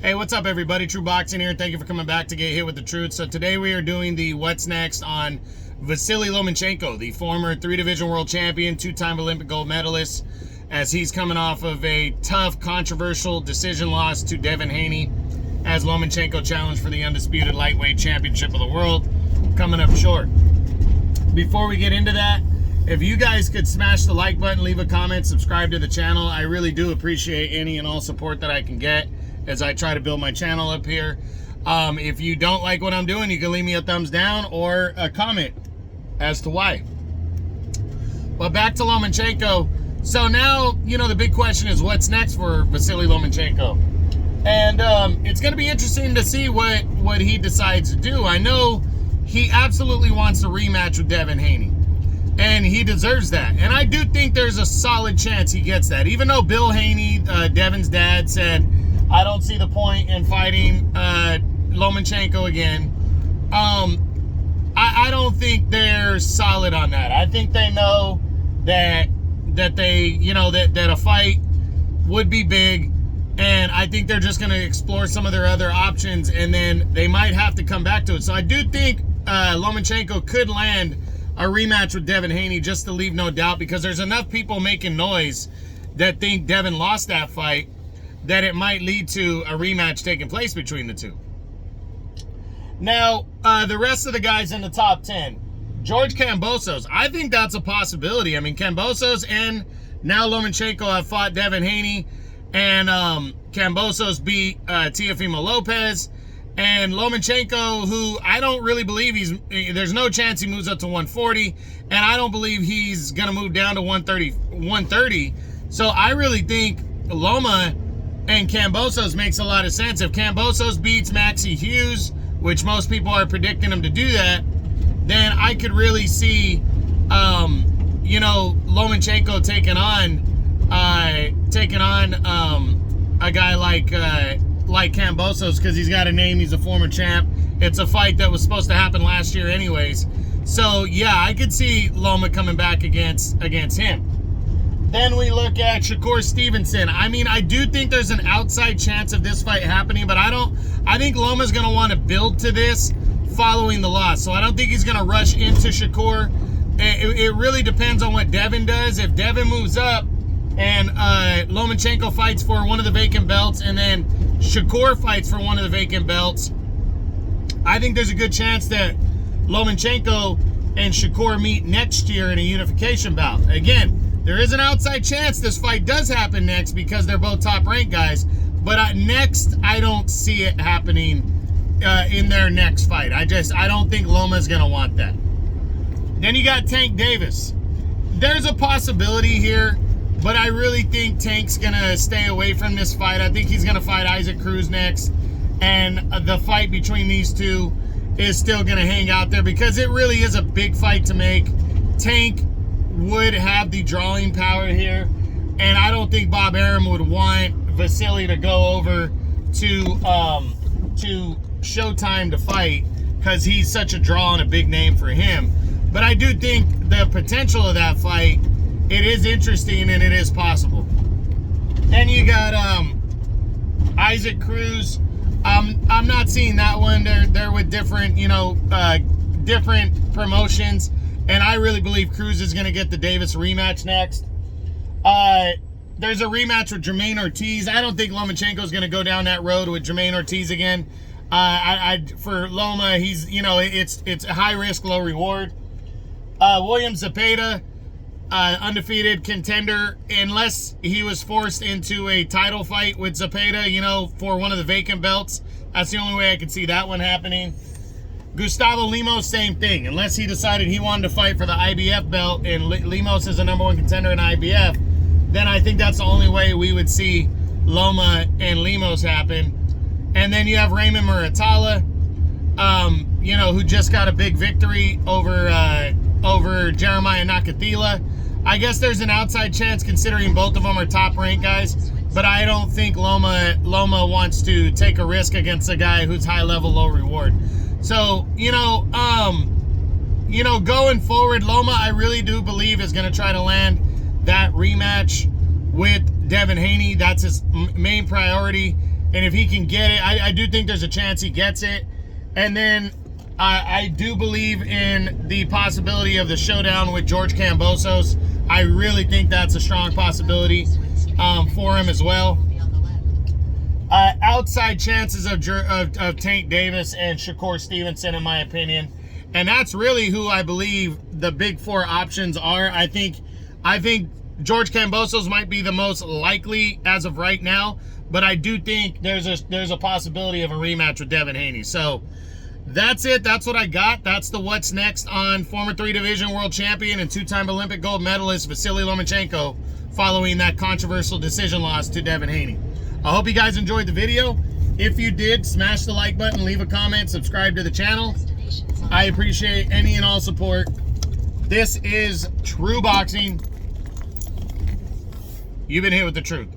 Hey, what's up, everybody? True Boxing here. Thank you for coming back to Get Hit with the Truth. So today we are doing the What's Next on Vasyl Lomachenko, the former 3-division world champion, 2-time Olympic gold medalist, as he's coming off of a tough, controversial decision loss to Devin Haney as Lomachenko challenged for the undisputed lightweight championship of the world, coming up short. Before we get into that, if you guys could smash the like button, leave a comment, subscribe to the channel, I really do appreciate any and all support that I can get as I try to build my channel up here. If you don't like what I'm doing, you can leave me a thumbs down or a comment as to why. But back to Lomachenko. So now, the big question is what's next for Vasyl Lomachenko? And it's going to be interesting to see what he decides to do. I know he absolutely wants a rematch with Devin Haney, and he deserves that. And I do think there's a solid chance he gets that. Even though Bill Haney, Devin's dad, said, I don't see the point in fighting Lomachenko again. I don't think they're solid on that. I think they know that a fight would be big, and I think they're just going to explore some of their other options, and then they might have to come back to it. So I do think Lomachenko could land a rematch with Devin Haney, just to leave no doubt, because there's enough people making noise that think Devin lost that fight that it might lead to a rematch taking place between the two. Now, the rest of the guys in the top 10. George Kambosos, I think that's a possibility. I mean, Kambosos and now Lomachenko have fought Devin Haney, and Kambosos beat Teofimo Lopez. And Lomachenko, who I don't really believe there's no chance he moves up to 140, and I don't believe he's going to move down to 130. So I really think Loma and Kambosos makes a lot of sense. If Kambosos beats Maxie Hughes, which most people are predicting him to do that, then I could really see, Lomachenko taking on a guy like Kambosos, because he's got a name, he's a former champ. It's a fight that was supposed to happen last year anyways. So yeah, I could see Loma coming back against him. Then we look at Shakur Stevenson. I mean, I do think there's an outside chance of this fight happening, but I think Loma's going to want to build to this following the loss. So I don't think he's going to rush into Shakur. It really depends on what Devin does. If Devin moves up and Lomachenko fights for one of the vacant belts, and then Shakur fights for one of the vacant belts, I think there's a good chance that Lomachenko and Shakur meet next year in a unification bout. Again, there is an outside chance this fight does happen next because they're both top-ranked guys. But next, I don't see it happening in their next fight. I don't think Loma's going to want that. Then you got Tank Davis. There's a possibility here, but I really think Tank's going to stay away from this fight. I think he's going to fight Isaac Cruz next. And the fight between these two is still going to hang out there because it really is a big fight to make. Tank would have the drawing power here, and I don't think Bob Arum would want Vasyl to go over to Showtime to fight because he's such a draw and a big name for him. But I do think the potential of that fight, it is interesting and it is possible. Then you got Isaac Cruz. I'm not seeing that one. They're with different different promotions. And I really believe Cruz is going to get the Davis rematch next. There's a rematch with Jermaine Ortiz. I don't think Lomachenko is going to go down that road with Jermaine Ortiz again. For Loma, he's it's a high risk, low reward. William Zepeda, undefeated contender, unless he was forced into a title fight with Zepeda, for one of the vacant belts. That's the only way I could see that one happening. Gustavo Lemos, same thing. Unless he decided he wanted to fight for the IBF belt and Lemos is the #1 contender in IBF, then I think that's the only way we would see Loma and Lemos happen. And then you have Raymond Muratalla, who just got a big victory over Jeremiah Nakathila. I guess there's an outside chance considering both of them are top-ranked guys, but I don't think Loma wants to take a risk against a guy who's high-level, low-reward. So, going forward, Loma, I really do believe, is going to try to land that rematch with Devin Haney. That's his main priority. And if he can get it, I do think there's a chance he gets it. And then I do believe in the possibility of the showdown with George Kambosos. I really think that's a strong possibility for him as well. Outside chances of Tank Davis and Shakur Stevenson, in my opinion. And that's really who I believe the big four options are. I think George Kambosos might be the most likely as of right now, but I do think there's a possibility of a rematch with Devin Haney. So that's it. That's what I got. That's the what's next on former 3-division world champion and 2-time Olympic gold medalist Vasyl Lomachenko following that controversial decision loss to Devin Haney. I hope you guys enjoyed the video. If you did, smash the like button, leave a comment, subscribe to the channel. I appreciate any and all support. This is True Boxing. You've been hit with the truth.